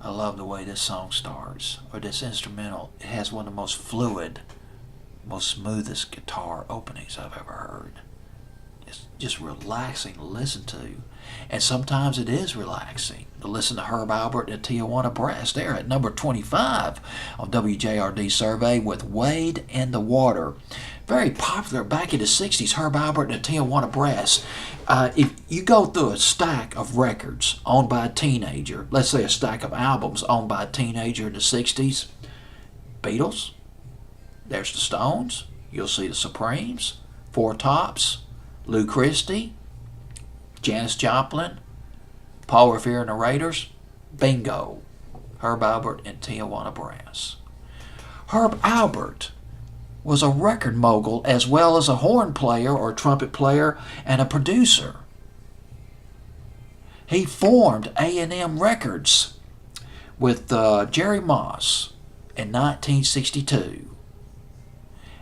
I love the way this song starts, or this instrumental. It has one of the most fluid, most smoothest guitar openings I've ever heard. It's just relaxing to listen to. And sometimes it is relaxing to listen to Herb Alpert and Tijuana Brass. They're at number 25 on WJRD survey with Wade in the Water. Very popular back in the 60s, Herb Alpert and the Tijuana Brass. If you go through a stack of records owned by a teenager, let's say a stack of albums owned by a teenager in the 60s, Beatles, there's the Stones, you'll see the Supremes, Four Tops, Lou Christie, Janis Joplin, Paul Revere and the Raiders. Bingo. Herb Alpert and Tijuana Brass. Herb Alpert was a record mogul as well as a horn player or trumpet player and a producer. He formed A&M Records with Jerry Moss in 1962.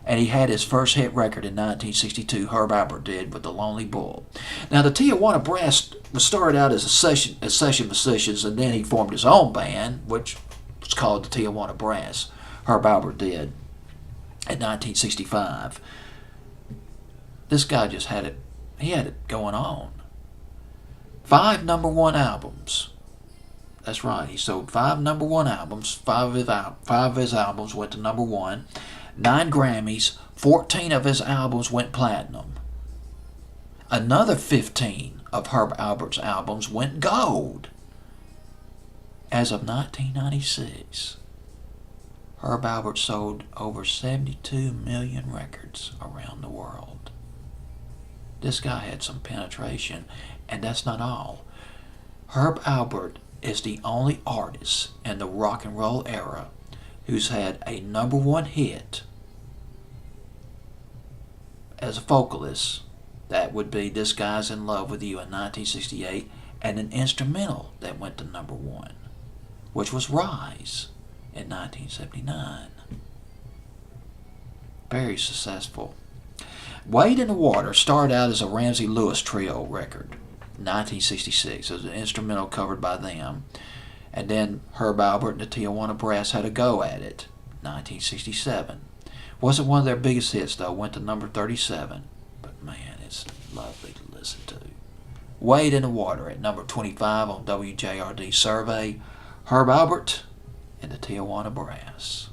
And he had his first hit record in 1962, Herb Alpert did, with The Lonely Bull. Now, the Tijuana Brass was started out as session musicians, and then he formed his own band, which was called the Tijuana Brass. Herb Alpert did in 1965. This guy just had it, he had it going on. 5 number one albums. That's right, he sold 5 number one albums. 5 of his albums went to number one. 9 Grammys, 14 of his albums went platinum. Another 15 of Herb Alpert's albums went gold. As of 1996, Herb Alpert sold over 72 million records around the world. This guy had some penetration, and that's not all. Herb Alpert is the only artist in the rock and roll era who's had a number one hit as a vocalist. That would be This Guy's in Love with You in 1968, and an instrumental that went to number one, which was Rise in 1979. Very successful. Wade in the Water started out as a Ramsey Lewis Trio record, 1966. It was an instrumental covered by them. And then Herb Alpert and the Tijuana Brass had a go at it, 1967. Wasn't one of their biggest hits, though. Went to number 37. But, man, it's lovely to listen to. Wade in the Water at number 25 on WJRD survey. Herb Alpert and the Tijuana Brass.